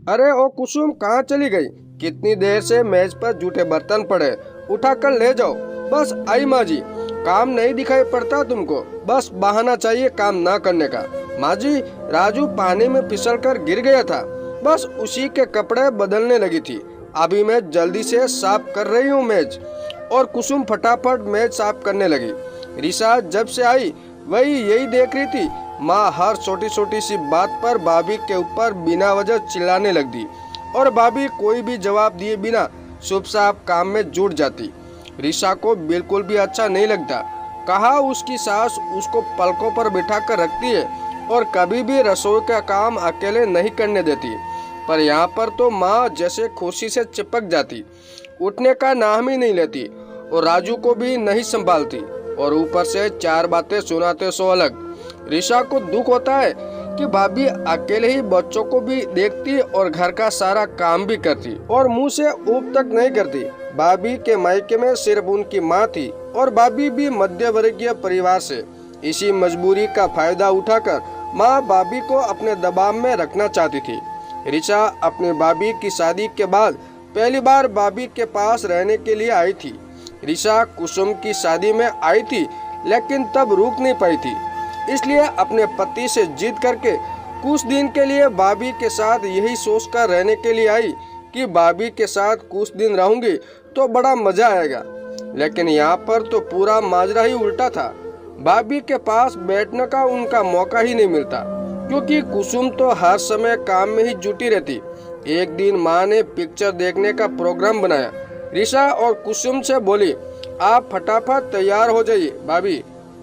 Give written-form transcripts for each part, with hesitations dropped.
अरे ओ कुसुम, कहाँ चली गई? कितनी देर से मेज पर जूठे बर्तन पड़े, उठा कर ले जाओ। बस आई माँ जी। काम नहीं दिखाई पड़ता तुमको? बस बहाना चाहिए काम ना करने का। माँ जी, राजू पानी में फिसल कर गिर गया था, बस उसी के कपड़े बदलने लगी थी। अभी मैं जल्दी से साफ कर रही हूँ मेज। और कुसुम फटाफट मेज साफ करने लगी। रिसा जब से आई वही यही देख रही थी। माँ हर छोटी छोटी सी बात पर भाभी के ऊपर बिना वजह चिल्लाने लग दी और भाभी कोई भी जवाब दिए बिना चुपचाप काम में जुट जाती। रिसा को बिल्कुल भी अच्छा नहीं लगता। कहा उसकी सास उसको पलकों पर बिठा कर रखती है और कभी भी रसोई का काम अकेले नहीं करने देती, पर यहाँ पर तो माँ जैसे खुशी से चिपक जाती, उठने का नाम ही नहीं लेती और राजू को भी नहीं संभालती और ऊपर से चार बातें सुनाते सो अलग। रिसा को दुख होता है कि भाभी अकेले ही बच्चों को भी देखती और घर का सारा काम भी करती और मुंह से ऊप तक नहीं करती। भाभी के मायके में सिर्फ उनकी माँ थी और भाभी भी मध्य वर्गीय परिवार से। इसी मजबूरी का फायदा उठाकर माँ भाभी को अपने दबाव में रखना चाहती थी। रिचा अपनी भाभी की शादी के बाद पहली बार भाभी के पास रहने के लिए आई थी। रिचा कुसुम की शादी में आई थी लेकिन तब रुक नहीं पाई थी, इसलिए अपने पति से जिद करके कुछ दिन के लिए भाभी के साथ यही सोचकर रहने के लिए आई कि भाभी के साथ कुछ दिन रहूंगी तो बड़ा मजा आएगा। लेकिन यहाँ पर तो पूरा माजरा ही उल्टा था। भाभी के पास बैठने का उनका मौका ही नहीं मिलता क्योंकि कुसुम तो हर समय काम में ही जुटी रहती। एक दिन माँ ने पिक्चर देखने का प्रोग्राम बनाया। रिसा और कुसुम से बोली, आप फटाफट तैयार हो जाइए भाभी,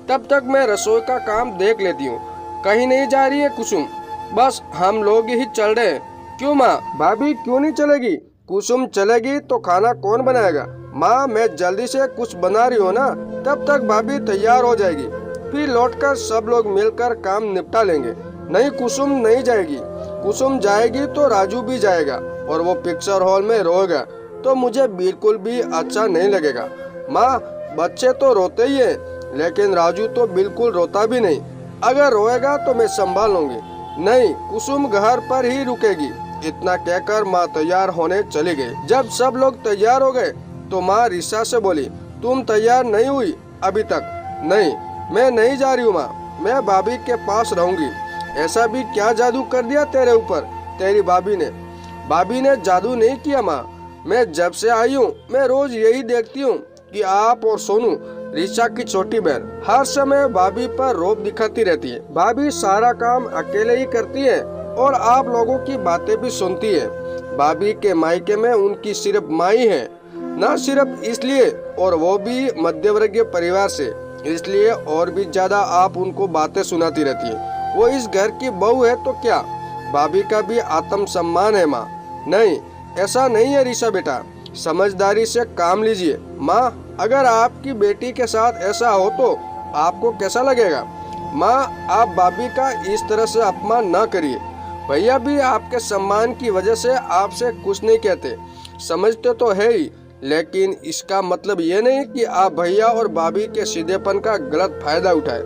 तब तक मैं रसोई का काम देख लेती हूँ। कहीं नहीं जा रही है कुसुम, बस हम लोग ही चल रहे हैं। क्यों माँ? भाभी क्यों नहीं चलेगी? कुसुम चलेगी तो खाना कौन बनाएगा? माँ मैं जल्दी से कुछ बना रही हूँ ना, तब तक भाभी तैयार हो जाएगी, फिर लौटकर सब लोग मिलकर काम निपटा लेंगे। नहीं कुसुम नहीं जाएगी। कुसुम जाएगी तो राजू भी जाएगा और वो पिक्चर हॉल में रोएगा तो मुझे बिल्कुल भी अच्छा नहीं लगेगा। माँ बच्चे तो रोते ही हैं, लेकिन राजू तो बिल्कुल रोता भी नहीं। अगर रोएगा तो मैं संभाल लूंगी। नहीं, कुसुम घर पर ही रुकेगी। इतना कहकर माँ तैयार होने चली गई। जब सब लोग तैयार हो गए तो माँ रिसा से बोली, तुम तैयार नहीं हुई अभी तक? नहीं, मैं नहीं जा रही हूँ माँ, मैं भाभी के पास रहूंगी। ऐसा भी क्या जादू कर दिया तेरे ऊपर तेरी भाभी ने? भाभी ने जादू नहीं किया माँ, मैं जब से आई हूँ मैं रोज यही देखती हूँ कि आप और सोनू, रिचा की छोटी बहन, हर समय भाभी पर रोब दिखाती रहती है। भाभी सारा काम अकेले ही करती है और आप लोगों की बातें भी सुनती है। भाभी के मायके में उनकी सिर्फ माई है, न सिर्फ इसलिए, और वो भी मध्यवर्गीय परिवार से, इसलिए और भी ज्यादा आप उनको बातें सुनाती रहती है। वो इस घर की बहू है तो क्या? भाभी का भी आत्म सम्मान है माँ। नहीं, ऐसा नहीं है रिशा बेटा, समझदारी से काम लीजिए। माँ अगर आपकी बेटी के साथ ऐसा हो तो आपको कैसा लगेगा? माँ आप भाभी का इस तरह से अपमान न करिए। भैया भी आपके सम्मान की वजह से आपसे कुछ नहीं कहते, समझते तो है ही, लेकिन इसका मतलब ये नहीं कि आप भैया और भाभी के सीधेपन का गलत फायदा उठाए।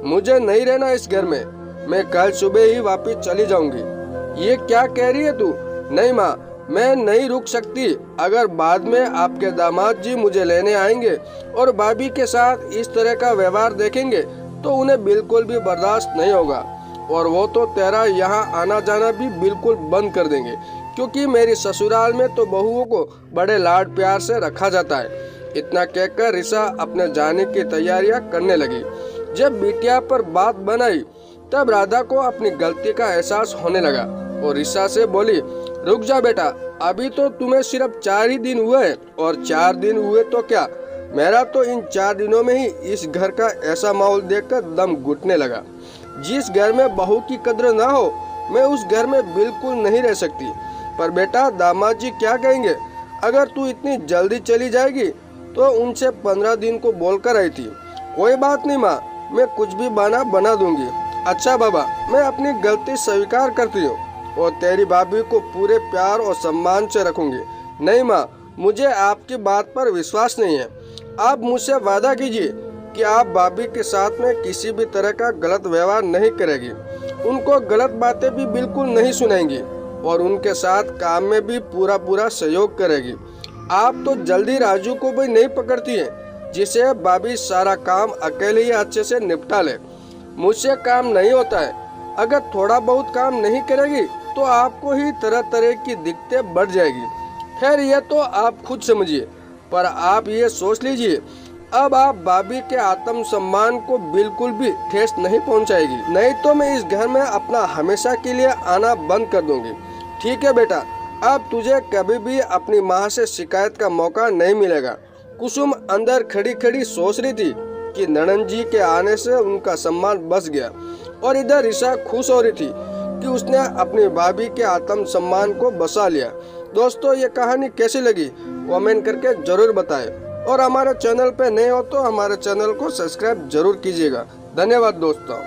मुझे नहीं रहना इस घर में, मैं कल सुबह ही वापस चली जाऊंगी। ये क्या कह रही है तू? नहीं माँ, मैं नहीं रुक सकती। अगर बाद में आपके दामाद जी मुझे लेने आएंगे और भाभी के साथ इस तरह का व्यवहार देखेंगे तो उन्हें बिल्कुल भी बर्दाश्त नहीं होगा और वो तो तेरा यहाँ आना जाना भी बिल्कुल बंद कर देंगे, क्योंकि मेरी ससुराल में तो बहुओं को बड़े लाड प्यार से रखा जाता है। इतना कहकर रिसा अपने जाने की तैयारियां करने लगी। जब बिटिया पर बात बनाई तब राधा को अपनी गलती का एहसास होने लगा और रिसा से बोली, रुक जा बेटा, अभी तो तुम्हें सिर्फ 4 ही दिन हुए हैं, और 4 दिन हुए तो क्या, मेरा तो इन 4 दिनों में ही इस घर का ऐसा माहौल देखकर दम घुटने लगा। जिस घर में बहू की कद्र ना हो मैं उस घर में बिल्कुल नहीं रह सकती। पर बेटा दामाद जी क्या कहेंगे? अगर तू इतनी जल्दी चली जाएगी तो उनसे 15 दिन को बोलकर आई थी। कोई बात नहीं माँ, मैं कुछ भी बहाना बना दूंगी। अच्छा बाबा, मैं अपनी गलती स्वीकार करती हूँ और तेरी भाभी को पूरे प्यार और सम्मान से रखूंगी। नहीं माँ, मुझे आपकी बात पर विश्वास नहीं है। आप मुझसे वादा कीजिए कि आप भाभी के साथ में किसी भी तरह का गलत व्यवहार नहीं करेगी, उनको गलत बातें भी बिल्कुल नहीं सुनाएंगी। और उनके साथ काम में भी पूरा पूरा सहयोग करेगी। आप तो जल्दी राजू को भी नहीं पकड़ती हैं, जिसे भाभी सारा काम अकेले ही अच्छे से निपटा ले। मुझसे काम नहीं होता है। अगर थोड़ा बहुत काम नहीं करेगी तो आपको ही तरह तरह की दिक्कतें बढ़ जाएगी। खैर ये तो आप खुद समझिए, पर आप ये सोच लीजिए अब आप भाभी के आत्म सम्मान को बिल्कुल भी ठेस नहीं पहुंचाएगी, नहीं तो मैं इस घर में अपना हमेशा के लिए आना बंद कर दूंगी। ठीक है बेटा, अब तुझे कभी भी अपनी माँ से शिकायत का मौका नहीं मिलेगा। कुसुम अंदर खड़ी खड़ी सोच रही थी कि ननंद जी के आने से उनका सम्मान बच गया, और इधर ऋषा खुश हो रही थी कि उसने अपनी भाभी के आत्म सम्मान को बचा लिया। दोस्तों ये कहानी कैसी लगी कमेंट करके जरूर बताएं, और हमारे चैनल पे नए हो तो हमारे चैनल को सब्सक्राइब जरूर कीजिएगा। धन्यवाद दोस्तों।